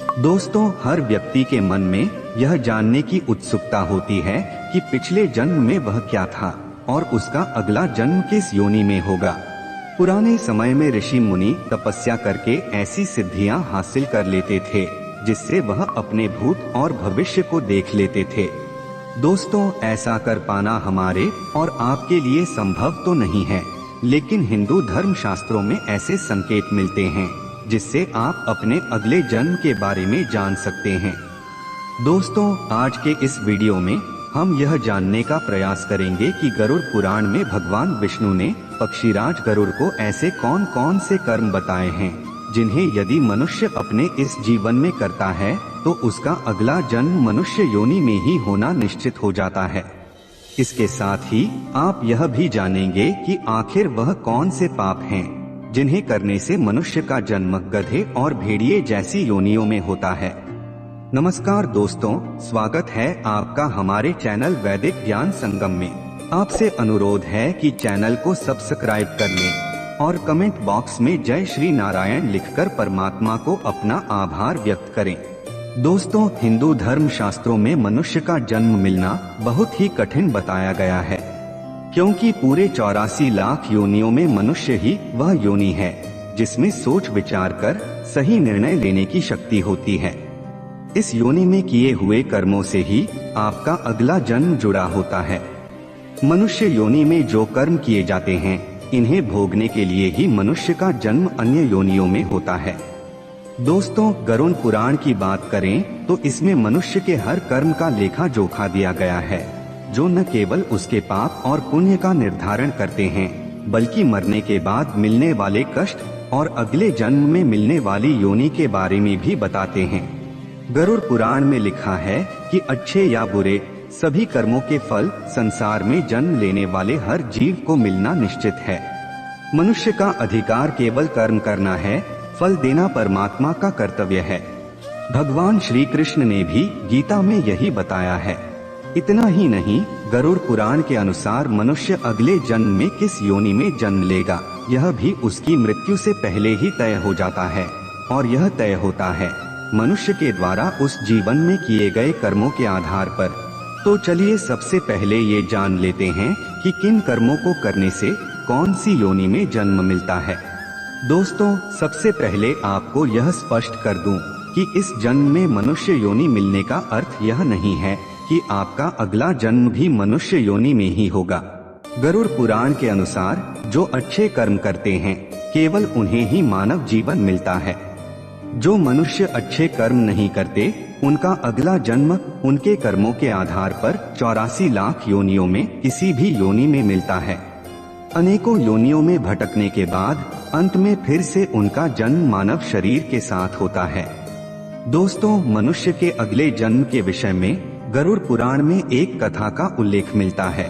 दोस्तों, हर व्यक्ति के मन में यह जानने की उत्सुकता होती है कि पिछले जन्म में वह क्या था और उसका अगला जन्म किस योनि में होगा। पुराने समय में ऋषि मुनि तपस्या करके ऐसी सिद्धियां हासिल कर लेते थे जिससे वह अपने भूत और भविष्य को देख लेते थे। दोस्तों, ऐसा कर पाना हमारे और आपके लिए संभव तो नहीं है, लेकिन हिंदू धर्म शास्त्रों में ऐसे संकेत मिलते हैं जिससे आप अपने अगले जन्म के बारे में जान सकते हैं। दोस्तों, आज के इस वीडियो में हम यह जानने का प्रयास करेंगे कि गरुड़ पुराण में भगवान विष्णु ने पक्षीराज गरुड़ को ऐसे कौन कौन से कर्म बताए हैं जिन्हें यदि मनुष्य अपने इस जीवन में करता है तो उसका अगला जन्म मनुष्य योनि में ही होना निश्चित हो जाता है। इसके साथ ही आप यह भी जानेंगे कि आखिर वह कौन से पाप हैं जिन्हें करने से मनुष्य का जन्म गधे और भेड़िए जैसी योनियों में होता है। नमस्कार दोस्तों, स्वागत है आपका हमारे चैनल वैदिक ज्ञान संगम में। आपसे अनुरोध है कि चैनल को सब्सक्राइब कर लें और कमेंट बॉक्स में जय श्री नारायण लिखकर परमात्मा को अपना आभार व्यक्त करें। दोस्तों, हिंदू धर्म शास्त्रों में मनुष्य का जन्म मिलना बहुत ही कठिन बताया गया है, क्योंकि पूरे 84 लाख योनियों में मनुष्य ही वह योनि है जिसमें सोच विचार कर सही निर्णय लेने की शक्ति होती है। इस योनि में किए हुए कर्मों से ही आपका अगला जन्म जुड़ा होता है। मनुष्य योनि में जो कर्म किए जाते हैं, इन्हें भोगने के लिए ही मनुष्य का जन्म अन्य योनियों में होता है। दोस्तों, गरुड़ पुराण की बात करें तो इसमें मनुष्य के हर कर्म का लेखा जोखा दिया गया है, जो न केवल उसके पाप और पुण्य का निर्धारण करते हैं, बल्कि मरने के बाद मिलने वाले कष्ट और अगले जन्म में मिलने वाली योनि के बारे में भी बताते हैं। गरुड़ पुराण में लिखा है कि अच्छे या बुरे सभी कर्मों के फल संसार में जन्म लेने वाले हर जीव को मिलना निश्चित है। मनुष्य का अधिकार केवल कर्म करना है, फल देना परमात्मा का कर्तव्य है। भगवान श्री कृष्ण ने भी गीता में यही बताया है। इतना ही नहीं, गरुड़ पुराण के अनुसार मनुष्य अगले जन्म में किस योनि में जन्म लेगा यह भी उसकी मृत्यु से पहले ही तय हो जाता है, और यह तय होता है मनुष्य के द्वारा उस जीवन में किए गए कर्मों के आधार पर। तो चलिए सबसे पहले ये जान लेते हैं कि किन कर्मों को करने से कौन सी योनि में जन्म मिलता है। दोस्तों, सबसे पहले आपको यह स्पष्ट कर दूं कि इस जन्म में मनुष्य योनि मिलने का अर्थ यह नहीं है कि आपका अगला जन्म भी मनुष्य योनि में ही होगा। गरुड़ पुराण के अनुसार जो अच्छे कर्म करते हैं, केवल उन्हें ही मानव जीवन मिलता है। जो मनुष्य अच्छे कर्म नहीं करते, उनका अगला जन्म उनके कर्मों के आधार पर 84 लाख योनियों में किसी भी योनि में मिलता है। अनेकों योनियों में भटकने के बाद अंत में फिर से उनका जन्म मानव शरीर के साथ होता है। दोस्तों, मनुष्य के अगले जन्म के विषय में गरुड़ पुराण में एक कथा का उल्लेख मिलता है।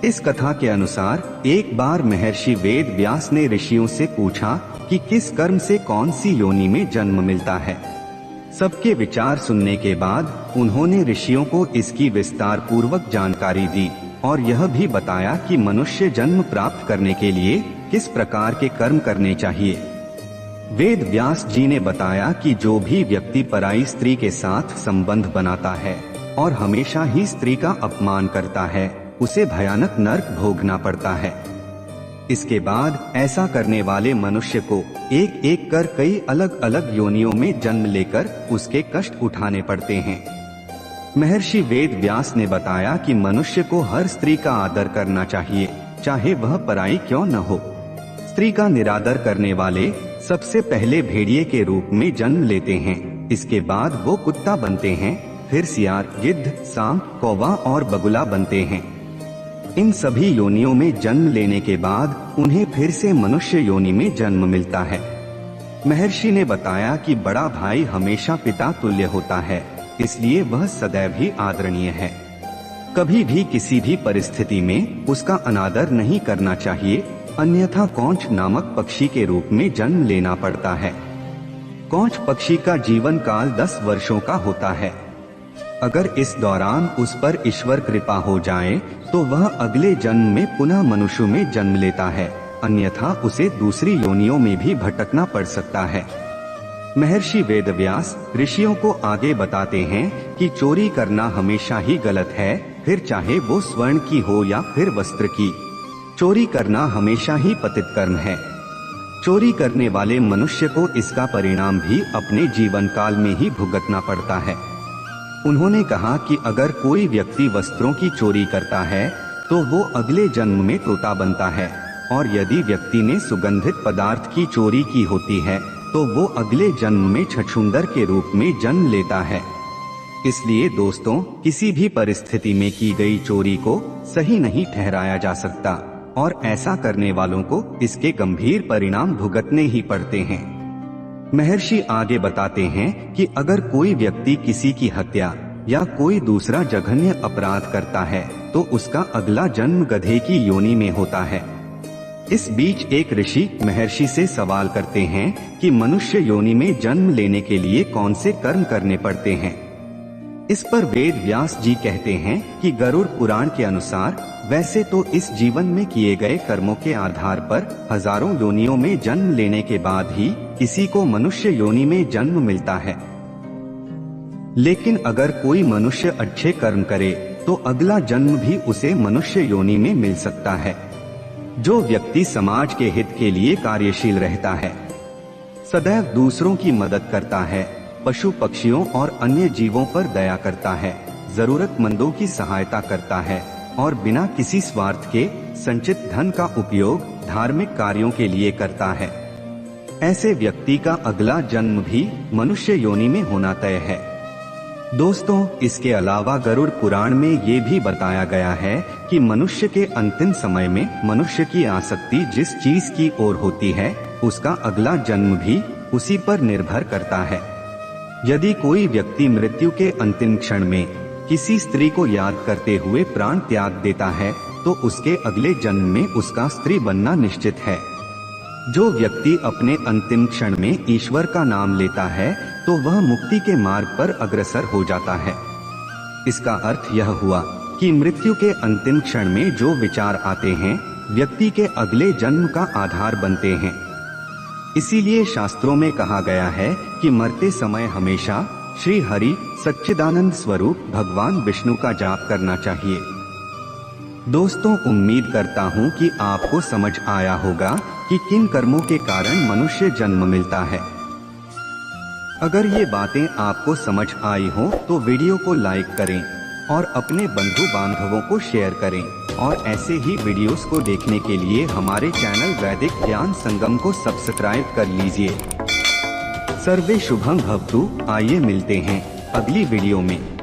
इस कथा के अनुसार एक बार महर्षि वेद व्यास ने ऋषियों से पूछा कि किस कर्म से कौन सी योनि में जन्म मिलता है। सबके विचार सुनने के बाद उन्होंने ऋषियों को इसकी विस्तार पूर्वक जानकारी दी और यह भी बताया कि मनुष्य जन्म प्राप्त करने के लिए किस प्रकार के कर्म करने चाहिए। वेद व्यास जी ने बताया कि जो भी व्यक्ति पराई स्त्री के साथ संबंध बनाता है और हमेशा ही स्त्री का अपमान करता है, उसे भयानक नरक भोगना पड़ता है। इसके बाद ऐसा करने वाले मनुष्य को एक एक कर कई अलग अलग योनियों में जन्म लेकर उसके कष्ट उठाने पड़ते हैं। महर्षि वेद व्यास ने बताया कि मनुष्य को हर स्त्री का आदर करना चाहिए, चाहे वह पराई क्यों न हो। स्त्री का निरादर करने वाले सबसे पहले भेड़िए के रूप में जन्म लेते हैं, इसके बाद वो कुत्ता बनते हैं, फिर सियार, गिद्ध, सांप, कौवा और बगुला बनते हैं। इन सभी योनियों में जन्म लेने के बाद उन्हें फिर से मनुष्य योनि में जन्म मिलता है। महर्षि ने बताया कि बड़ा भाई हमेशा पिता तुल्य होता है, इसलिए वह सदैव ही आदरणीय है। कभी भी किसी भी परिस्थिति में उसका अनादर नहीं करना चाहिए, अन्यथा कौंच नामक पक्षी के रूप में जन्म लेना पड़ता है। कौंच पक्षी का जीवन काल 10 वर्षों का होता है। अगर इस दौरान उस पर ईश्वर कृपा हो जाए तो वह अगले जन्म में पुनः मनुष्य में जन्म लेता है, अन्यथा उसे दूसरी योनियों में भी भटकना पड़ सकता है। महर्षि वेदव्यास ऋषियों को आगे बताते हैं कि चोरी करना हमेशा ही गलत है, फिर चाहे वो स्वर्ण की हो या फिर वस्त्र की। चोरी करना हमेशा ही पतित कर्म है। चोरी करने वाले मनुष्य को इसका परिणाम भी अपने जीवन काल में ही भुगतना पड़ता है। उन्होंने कहा कि अगर कोई व्यक्ति वस्त्रों की चोरी करता है तो वो अगले जन्म में तोता बनता है, और यदि व्यक्ति ने सुगंधित पदार्थ की चोरी की होती है तो वो अगले जन्म में छछूंदर के रूप में जन्म लेता है। इसलिए दोस्तों, किसी भी परिस्थिति में की गई चोरी को सही नहीं ठहराया जा सकता, और ऐसा करने वालों को इसके गंभीर परिणाम भुगतने ही पड़ते हैं। महर्षि आगे बताते हैं कि अगर कोई व्यक्ति किसी की हत्या या कोई दूसरा जघन्य अपराध करता है तो उसका अगला जन्म गधे की योनि में होता है। इस बीच एक ऋषि महर्षि से सवाल करते हैं कि मनुष्य योनि में जन्म लेने के लिए कौन से कर्म करने पड़ते हैं। इस पर वेद व्यास जी कहते हैं कि गरुड़ पुराण के अनुसार वैसे तो इस जीवन में किए गए कर्मों के आधार पर हजारों योनियों में जन्म लेने के बाद ही किसी को मनुष्य योनि में जन्म मिलता है, लेकिन अगर कोई मनुष्य अच्छे कर्म करे तो अगला जन्म भी उसे मनुष्य योनि में मिल सकता है। जो व्यक्ति समाज के हित के लिए कार्यशील रहता है, सदैव दूसरों की मदद करता है, पशु पक्षियों और अन्य जीवों पर दया करता है, जरूरतमंदों की सहायता करता है और बिना किसी स्वार्थ के संचित धन का उपयोग धार्मिक कार्यों के लिए करता है, ऐसे व्यक्ति का अगला जन्म भी मनुष्य योनि में होना तय है। दोस्तों, इसके अलावा गरुड़ पुराण में ये भी बताया गया है कि मनुष्य के अंतिम समय में मनुष्य की आसक्ति जिस चीज की ओर होती है उसका अगला जन्म भी उसी पर निर्भर करता है। यदि कोई व्यक्ति मृत्यु के अंतिम क्षण में किसी स्त्री को याद करते हुए प्राण त्याग देता है तो उसके अगले जन्म में उसका स्त्री बनना निश्चित है। जो व्यक्ति अपने अंतिम क्षण में ईश्वर का नाम लेता है तो वह मुक्ति के मार्ग पर अग्रसर हो जाता है। इसका अर्थ यह हुआ कि मृत्यु के अंतिम क्षण में जो विचार आते हैं व्यक्ति के अगले जन्म का आधार बनते हैं। इसीलिए शास्त्रों में कहा गया है कि मरते समय हमेशा श्री हरि सच्चिदानंद स्वरूप भगवान विष्णु का जाप करना चाहिए। दोस्तों, उम्मीद करता हूँ कि आपको समझ आया होगा कि किन कर्मों के कारण मनुष्य जन्म मिलता है। अगर ये बातें आपको समझ आई हो तो वीडियो को लाइक करें और अपने बंधु बांधवों को शेयर करें, और ऐसे ही वीडियोस को देखने के लिए हमारे चैनल वैदिक ज्ञान संगम को सब्सक्राइब कर लीजिए। सर्वे शुभम भवतु। आइए मिलते हैं अगली वीडियो में।